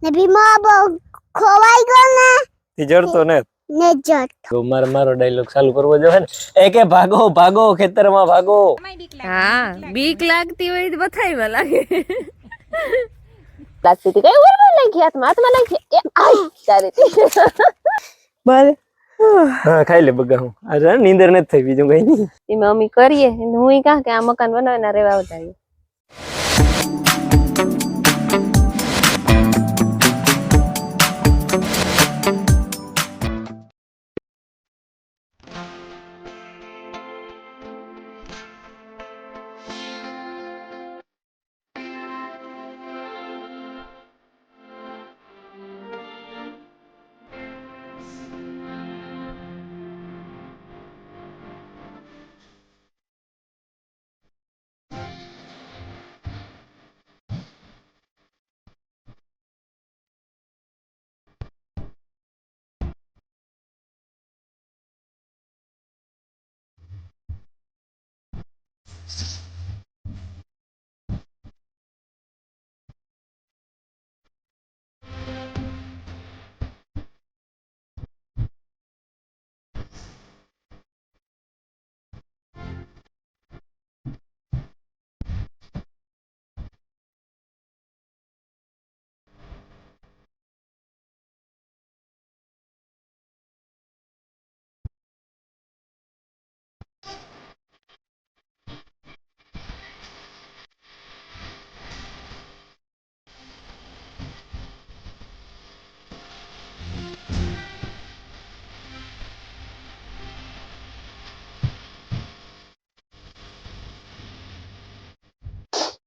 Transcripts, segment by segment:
ને ભીમો બહુ ખોવાઈ ગયો ને તી જડતો ને ને જટ તો મારો ડાયલોગ ચાલુ કરવો જોઈએ ને એકે ભાગો ભાગો ખેતરમાં ભાગો હા બીક લાગતી હોય તો બથાઈમાં લાગે લાગતી હતી કઈ ઉરવા લાગી હાથમાં લાગી એ આઈ તારે બોલ હા ખાઈ લે બગા હું અરે નીંદર નથી થઈ બીજું કઈ નહીં એ મમ્મી કરીએ હું કાં કે આ મકાન બનાવીને રહેવા આવતા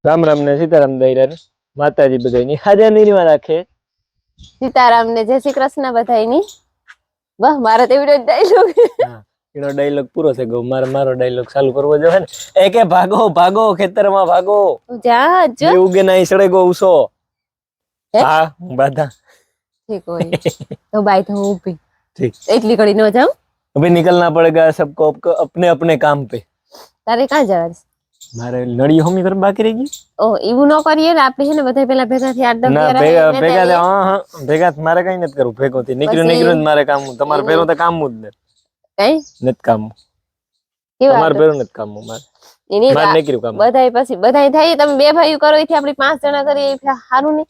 રામ રામ ને સીતારામ દઈરા માતાજી બધાની હાજર નિર્મા રાખે સીતારામ ને જય શ્રી કૃષ્ણ બધાયની વાહ મારો તો એવડો ડાયલોગ હા એનો ડાયલોગ પૂરો થઈ ગયો મારો ડાયલોગ ચાલુ કરવો જોઈએ ને એકે ભાગો ભાગો ખેતરમાં ભાગો જા જો એ ઉગે ના સડે ગો ઉસો હા હું બાધા ઠીક હોય તો બાય તો હું ઊભી ठीक એટલી ઘડી ન જાઉં अभी निकलना पड़ेगा सबको अपने अपने काम पे તારે ક્યાં જવાનું मारे नड़ी होमी कर बाकी रह गई ઓ એવું ન કરીએ ને આપણે છે ને બધા પેલા ભેગા થી 8-10 ना દિયરા भेगा भेगा हां भेगा मारे कई नत करू भेगो थी निकलो मारे काम તમારે પેરો તો કામ જ ને કઈ નત કામ કેવા તમારે પેરો નત કામ મારે એની મારે નઈ કર્યું કામ બધાય પછી બધાય થાય તમે બે ભાઈઓ કરો એથી આપણે 5 જણા કરીએ હારું ને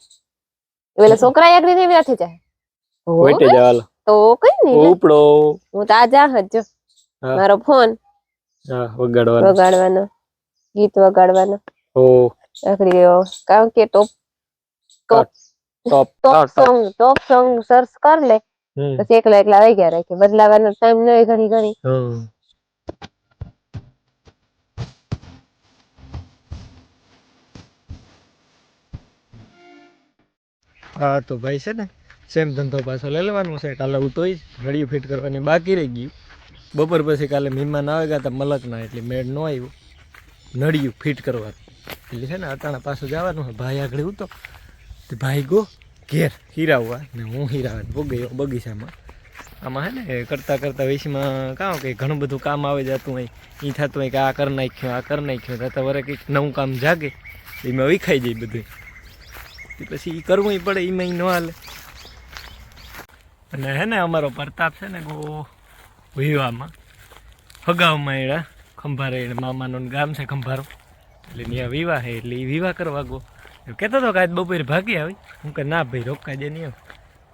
એવેલા છોકરા એગ્રી થઈ રહ્યા છે જાય વેટે જવાલો તો કઈ નહીં ઉપડો હું તો આજા હજો હા. મારો ફોન હા વગાડવાનો ગીત વગાડવાનો ઓ આખડી ગયો કારણ કે ટોપ સોંગ સર્ચ કર લે પછી એકલા આવી ગયા રાખે બદલાવાનો ટાઈમ ન હોય ઘણી ઘણી હા તો ભાઈ છે ને સેમ ધંધો પાછો લઈ લેવાનો છે કાલે ઉતોય ઘડી ફિટ કરવાની બાકી રહી ગયું બપોર પછી કાલે મહેમાન આવે ગયા હતા મલકના એટલે મેળ ન આવ્યો નળિયું ફિટ કરવાનું એટલે છે ને અટાણા પાછું જવાનું હોય ભાઈ આગળ ઉતો તો ભાઈ ગો ઘેર હીરાવવા ને હું હીરાવા ગયો બગીચામાં આમાં હે ને કરતાં કરતાં વેચીમાં કાં કે ઘણું બધું કામ આવે જતું હોય એ થતું હોય કે આ કરી નાખ્યું થતાં વરે કંઈક નવું કામ જાગે એમાં વિખાઈ જાય બધું પછી એ કરવું પડે એમાં ન હાલે અને હે ને અમારો પ્રતાપ છે ને ગો વિવાહમાં હગાવમાં એડા ખંભારે મામાનું ગામ છે ખંભારો એટલે ત્યાં વિવાહ છે એટલે એ વિવાહ કરવા ગો કહેતો હતો કે આજ બપોરે ભાગી આવી હું કે ના ભાઈ રોકાઈ દે નહીં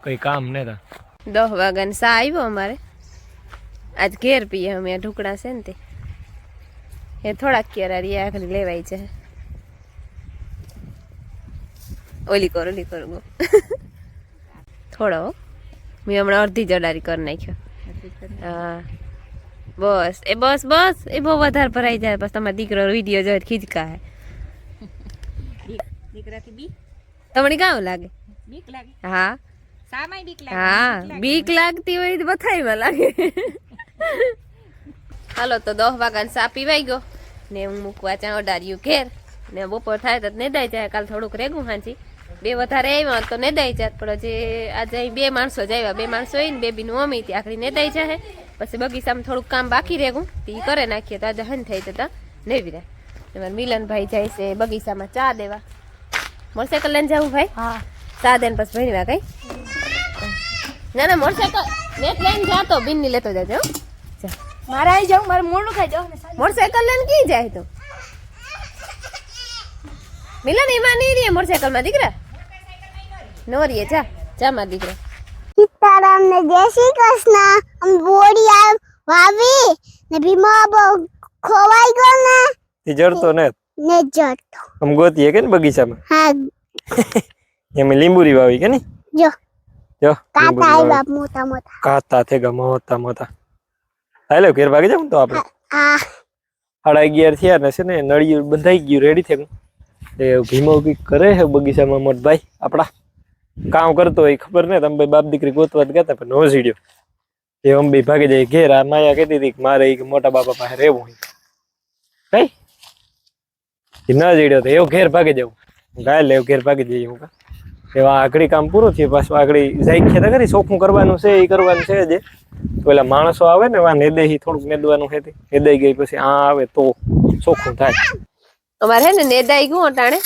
કંઈ કામ નતા 10 વાગ્યાનો સા આવ્યો અમારે આજ ઘેર પીએ અમે આ ઢુકડા છે ને તે એ થોડાક કેરા રિયા આખરી લેવાય છે ઓલી કરો ગો થોડો મેં હમણાં અડધી જડારી કરી નાખ્યો હા બસ એ બહુ વધારે ભરાઈ જાય બસ તમારો દીકરો વિડીયો જોઈ ખીચકા હે દીકરાથી બી તમને કેવું લાગે બીક લાગે હા સામાય બીક લાગે હા બીક લાગતી હોય તો બથાઈમાં લાગે હાલો તો 10 વાગ્યાનો સા પીવાઈ ગયો ને હું મૂકવા ત્યાં ઓડાર્યું ઘેર ને બપોર થાય તો નેદાઈ જાય કાલ થોડુંક રેગું હાંચી બે વધારે આવ્યા તો નેદાઈ જાત પણ જે આજે અહીં 2 માણસો જ આવ્યા 2 માણસો હોય ને બેબીનું મમ્મી ત્યાં આખરી નેદાઈ જાય પછી બગીચામાં થોડુંક કામ બાકી રેગું તો એ કરે નાખીએ તો આજે હન થઈ જતા નેવી રહે તમારે મિલનભાઈ જાય છે બગીચામાં ચા દેવા મોટરસાઇકલ લઈને જવું ભાઈ હા સાધન પછી ભણવા કઈ ના ના મોટરસાયકલ નેટ લઈને જાતો બિન ની લેતો જાજો મારે આવી જાવ મારે મોડું ખાઈ જાવ મોટરસાયકલ લઈને કી જાય તો મિલન એમાં નહીં રે મોટરસાયકલ માં દીકરા નો રે જા જા માર દીકરા સીતારામ ને જય શ્રી કૃષ્ણ. આમ બોડી વાવી ને ભીમા ખોવાઈ ગયો ને એ જડતો ને ને જતો. આમ ગોતીએ કે ને બગીચામાં હા એમાં લીંબુરી વાવી કે ને જો જો કાતા આવ્યા મોટા મોટા. કાતા થેગા મોટા મોટા હાલો ઘેર ભાગી જાવ તો આપણે આ 11:30 થયા ને છે ને નળિયું બંધાઈ ગયું રેડી થયું એ ભીમો કઈક કરે છે બગીચામાં મોટ ભાઈ આપડા કામ કરતો હોય ખબર ને તમે બાપ દીકરી ગોતવા જ ગયા પણ નો સીડ્યો એ અંબી ભાગી જાય ઘેર આ માયા કહેતી હતી કે મારે ઈ મોટા બાપા પાસે રહેવું હોય કઈ ન જીડ્યો તો એવું ઘેર ભાગી જવું ગાય લે ઘેર ભાગી જઈએ હું એવા આખડી કામ પૂરું થયું પાછું આખડી જાય છે કરી ચોખ્ખું કરવાનું છે એ કરવાનું છે જે પેલા માણસો આવે ને વા નેદેહી થોડુંક નેદવાનું છે નેદાઈ ગઈ પછી આ આવે તો ચોખ્ખું થાય અમારે હે ને નેદાઈ ગયું અટાણે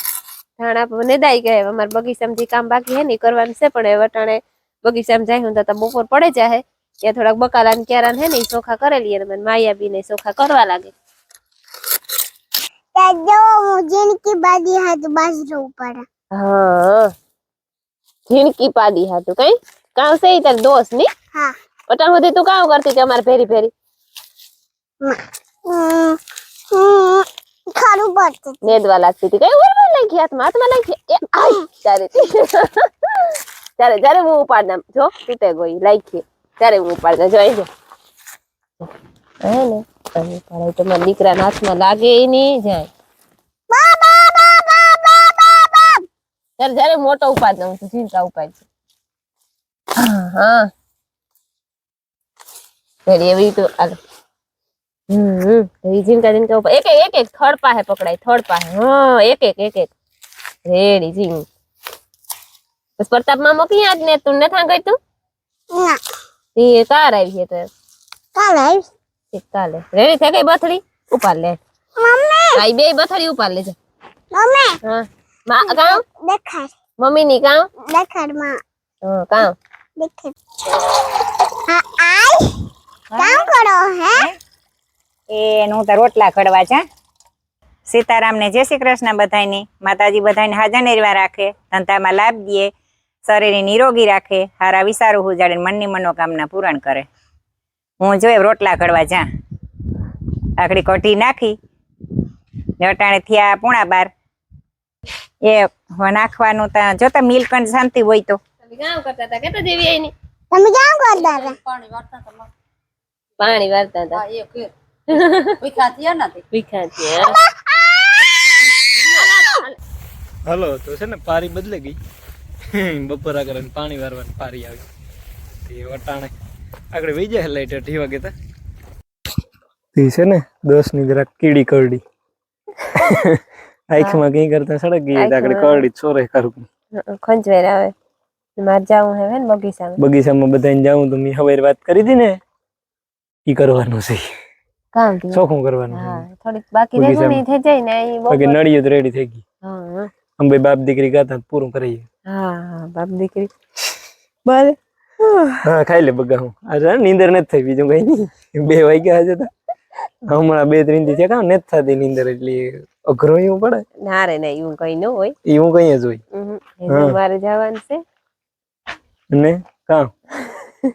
ધાણા નેદાઈ ગયા અમારે બગીચામાં જે કામ બાકી હે ને ઈ કરવાનું છે પણ હવે અટાણે બગીચામાં જાય હું તો બપોર પડે જાય ત્યાં થોડાક બકાલા ને ક્યારા હે ને ઈ ચોખા કરેલી અને મને માયા બી ને ચોખા કરવા લાગે જો जिनकी बादी हाथ बाजरो ऊपर. હા ઝીણકી પાડી હાતું કઈ કામ છે ઈ તાર દોસ્ત ની हाँ અટાણ સુધી તું કામ કરતી હતી અમારે ફેરી ફેરી खारू पड़ते. નેદવા લાગતી હતી કઈ ઉરવા લાગી હાથમાં લાગી એ આઈ તારે ત્યારે હું ઉપાડના જો તૂટે ગઈ લાગી ત્યારે હું ઉપાડના જોઈ જો હે ને અને પડાય તો મારા દીકરાના હાથમાં લાગે નહીં જાય જ્યારે મોટો ઉપાડ દઉં છું ઝીણકા ઉપાડ છે હા ફેરી એવી તો હાલો ઝીણકા ઉપર એક થડ પાસે પકડાય થડ પાસે હા એક રેડી ઝીણ બસ પ્રતાપ મામો ક્યાં જ ને તું નથી ગઈ તું ना એ કાર આવી છે તો काल है એક કાલે રેડી થઈ ગઈ બથડી ઉપાડ લે मम्मी આઈ બે બથડી ઉપાડ લેજે मम्मी હા માં કામ देखा મમ્મી ની કામ देखा मां હા કામ देखे हाँ आई काम करो है એનું તો રોટલા કડવા છે સીતારામને જય શ્રી કૃષ્ણ બધાયની માતાજી બધાને હાજર નિર્વા રાખે ધંધામાં લાભ દે શરીરને નિરોગી રાખે હારા વિચારો ઉજાડે મનની મનોકામના પૂરણ કરે હું જોઈ રોટલા કડવા જા આકડી કઢી નાખી અટાણે થયા 11:30 એ નાખવાનું તા જોતા મિલ્ક અને શાંતિ હોય તો તમે કામ કરતા હતા કેતા દેવી આઈ ની તમે क्या करता था પાણી વારતા હતા વિખાતી હલો તો છે ને પારી બદલે ગઈ બપોરા કરે પાણી વારવાની પારી આવી તે વટાણે આગળ વહી જાય લાઈટ 8 વાગે તા તે છે ને 10 ની જરાક કીડી કરડી આંખમાં કઈ કરતા સડક ગઈ આગળ કરડી છોરે કરું ખંજવેર આવે માર જાવું હે ને બગીચામાં બધાને જાઉં તો મેં હવેર વાત કરી હતી ને ઈ કરવાનું છે કામ થી ચોખ્ખું કરવાનું છે હા થોડીક બાકી રેગુની થઈ જાય ને ઈ બાકી નળિયું તો રેડી થઈ ગઈ હા અંબે બાપ દીકરી ગાતા પૂરું કરી હા બાપ દીકરી બોલ હા ખાઈ લે બગા હું આ નીંદર નથી થઈ બીજું કઈ નહીં 2 વાગ્યા હજુ તો હમણાં 2-3 દી છે કામ નથી થતી નીંદર એટલે અઘરો એવું પડે ના રે ના એવું કઈ ન હોય એવું કઈ જ હોય એટલે મારે જવાનું છે ને કામ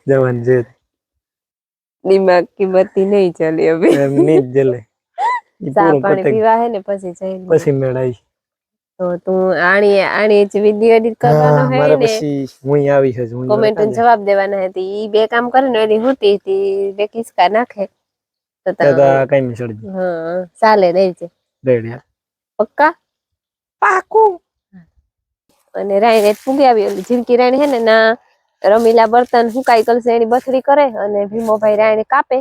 જવાનું છે દિમાગ કી બત્તી નહીં ચાલે હવે એમ નહીં જ જલે ઈ ચા પૂરું પાણી પતે પીવા હે ને પછી જઈ પછી મેળાઈ તો તું આણી જ વિડિયો એડિટ કરવાનો હે મારે ને પછી હું આવી છે હું કોમેન્ટ ને જવાબ દેવાના હતી ઈ બે કામ કરે ને એની હોતી હતી બે કિસકા નાખે તો દાદા કઈ નહીં સડી હા ચાલે દેજે રેડી પક્કા પાકું અને રાઈને પૂગી આવી ઓલી ઝીણકી રાણી હે ને ના રમીલા બર્તન હુકાઈ કલસે એની બથડી કરે અને ભીમોભાઈ રાઈને કાપે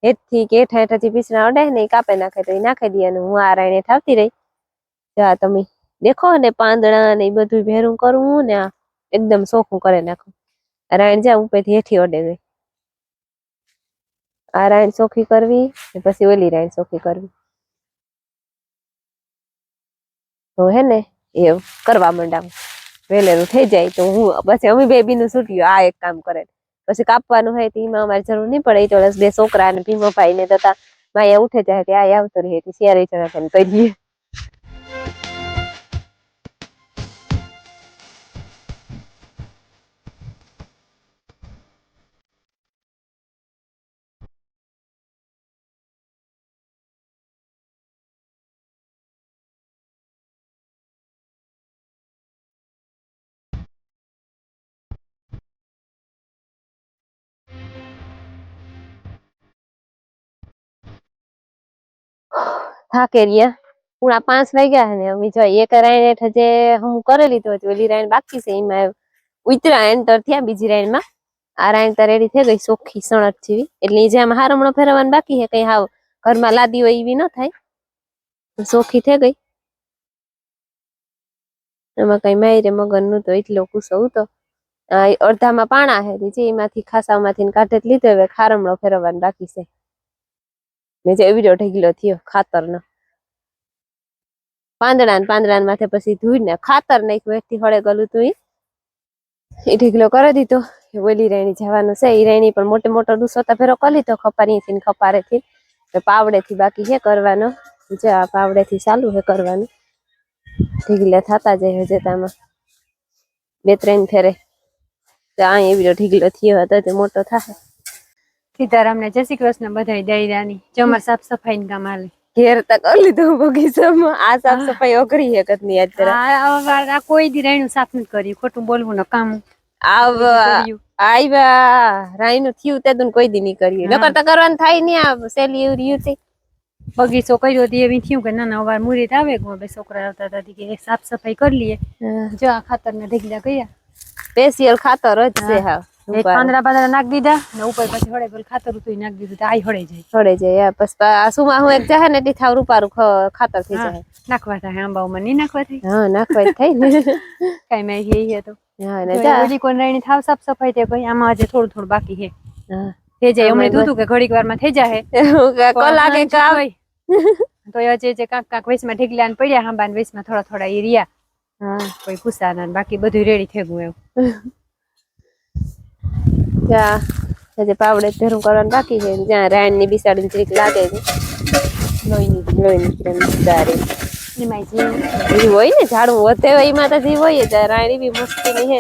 હેઠથી કે હેઠથી પીસણા અડે ને ઈ કાપે નાખે તો ઈ નાખી દે અને હું આ રાઈને ઠાવતી રહી જા તમે દેખો ને પાંદડા ને ઈ બધું ભેરું કરવું ને આ એકદમ સોખું કરે નાખું રાઈણ જા ઉપરથી હેઠી અડે ગઈ આ રાઈણ સોખી કરવી ને પછી ઓલી રાઈણ સોખી કરવી તો હે ને એ કરવા માંડાવું વહેલેરું થઈ જાય તો હું પછી અમે બેબીનું છૂટ્યું આ એક કામ કરે પછી કાપવાનું હોય તો એમાં અમારે જરૂર નહીં પડે. એ તો બે છોકરા અને ભીમો ભાઈ ને તથા માયા ઉઠે જાય ત્યાં આવતો રહે શિયારે જણા કરીએ. થાકે રહ્યા પૂરા 5 વાગ્યા ને અમે જો એક રાઈન હેઠ જે હું કરી લીધો હતો ઓલી રાઈન બાકી છે એમાં ઉતરા એન્ટર થયા બીજી રાઈન માં. આ રાઈન તો રેડી થઈ ગઈ ચોખ્ખી સણક જેવી એટલે જે આમાં હારમણો ફેરવવાનું બાકી છે કઈ હાવ ઘરમાં લાદી હોય એવી ન થાય ચોખ્ખી થઈ ગઈ. એમાં કઈ માયરે મગન નું તો એટલો કુસો હતો. અડધામાં પાણા હે જે એમાંથી ખાસામાંથી કાઢે લીધો હવે ખારમણો ફેરવવાનું બાકી છે. ને જે વિડીયો ઢગલો થયો ખાતરનો પાંદડા માથે પછી ધોઈને ખાતર નાખ્યું એકથી હળે ગલું તું એ ઢીકલો કરી દીધો. ઓલી રાણી જવાનું છે એ રાણી પણ મોટો મોટો ડૂસો તો ફેરો કરી લીધો ખપારીથી ખપારેથી પાવડેથી બાકી છે કરવાનો. જો આ પાવડેથી ચાલુ છે કરવાનું ઢીગલા થતા જાય હજેતામાં 2-3 ફેરે તો આ એવી ઢીગલો થયો હતો તે મોટો થાય. સીતારામને જય શ્રી કૃષ્ણ બધાય દાયરાની ચમર સાફ સફાઈ ને કામ હાલે. ઘેર તો કરી લીધું બગીચામાં આ સાફ સફાઈ અઘરી હે કતની આ કોઈ દી રાયણું સાફ નથી કર્યું ખોટું બોલવું ન કામ આવ્યા રાઈનું થયું તે કોઈ દી નહીં કર્યું નકર તો કરવાનું થાય નહીં. આ સેલી એવું રહ્યું છે બગીચો કર્યો હતી એવી થયું કે ના ના વાર મુરીત આવે બે છોકરા આવતા હતા કે સાફ સફાઈ કરી લઈએ. જો આ ખાતર ને ઢગલા ગયા સ્પેશિયલ ખાતર જ છે. હા પાંદડા નાખી દીધા ને ઉપર પછી હળે બોલ ખાતર ઉતું નાખી દીધું તો આ હળે જાય પછી આ સુમા હું એક જાહે ને તી થાવ રૂપારું ખાતર થઈ જાય નાખવા થાય આંબાઓમાં નહીં નાખવા થાય. હા નાખવા થાય ને કઈ મેં એ તો હા ને જા ઓલી કોણ રાણી થાવ સાફ સફાઈ તે કઈ આમાં આજે થોડું થોડું બાકી છે. હા થઈ જાય હમણાં દૂધું કે ઘડીક વારમાં થઈ જાય કલાકે કામ તો જે કાંક વેસમાં ઢીકલા ને પડ્યા આંબા ને વેસમાં થોડા થોડા એ રહ્યા. હા કોઈ પૂછાના બાકી બધું રેડી થઈ ગયું એવું. જા હજે પાવડે ધરું કરવાનું બાકી છે જ્યાં રાયણ ની બિસાડીને જરીક લાગે છે લોહી નીકળે સારી એમાં જીવ હોય ને ઝાડું વધે હોય એમાં તો જીવ હોય જ રાયણી બી મસ્તી ની હે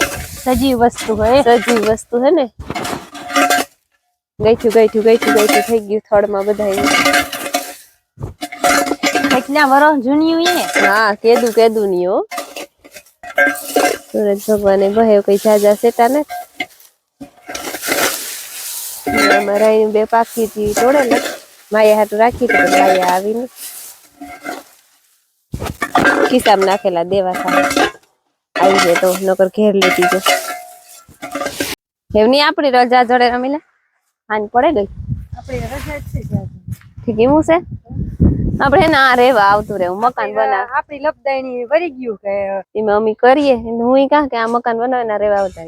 સજીવ વસ્તુ હોય સજીવ વસ્તુ હે ને ગઈઠું થઈ ગયું થડમાં બધા કેટલા વર્ષ જૂની હોય ને. હા કેદું ની હો સૂરજ ભગવાને બહે કઈ જાજા સેટા ને રાયણી 2 પાકી હતી તોડે માયા હાટું રાખી હતી પણ માયા આવી ને ખિસ્સામાં નાખેલા દેવા સાથે આવી જાય તો નકર ઘેર લેતી જો એમની આપણી રજા જોડે રમીલે હાની પડે ગઈ આપણી રજા જ છે ઠીક એવું છે આપણે ના રેવા આવતું રહેવું મકાન બનાવ આપણી લપદાયણી વરી ગયું કે એમાં અમે કરીએ હું કાં કે આ મકાન બનાવે ના રેવા આવતા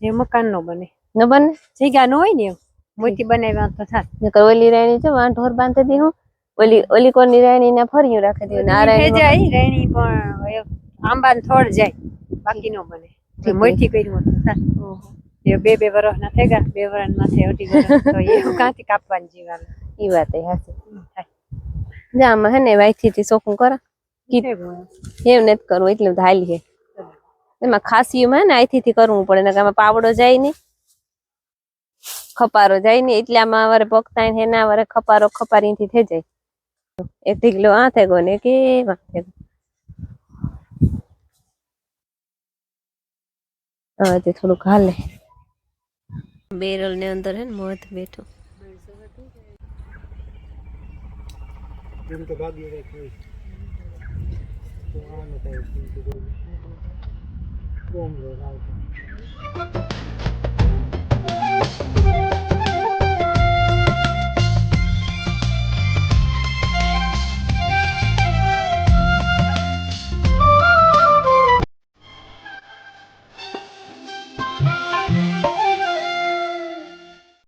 એ મકાન નો બને ન બને જગ્યા ન હોય ને એમ મોટી બનાવ્યા તો થાય. નકર ઓલી રાણી છે ઢોર બાંધી દી હું ઓલી કોની રાણી ને ફર્યું રાખી દીધું ને આ રાણી જાય રાણી પણ આંબા ને થોડ જાય બાકી નો બને મોટી કર્યું તો થાય. 2 વર્ષ ના થઈ ગયા 2 વર્ષ માથે 2.5 વર્ષ તો એવું કાંથી કાપવાની જીવાને ઈ વાત હાચી જા આમાં હે ને વાઈથી ચોખ્ખું કરા એવું નથી કરવું એટલે હાલી છે એમાં ખાસીયું હે ને આઈથી કરવું પડે ને આમાં પાવડો જાય નહીં ખપારો જાય ને એટલે આમાં વારે પકતા હે ના વારે ખપારો ખપારીથી થઈ જાય. એક ઢીકલો આ થઈ ગયો ને કે હા તે થોડુંક હાલે બેરલ ને અંદર હે ને મધ બેઠો તો ભાગી રાખી તો આનો થાય બોમ્બ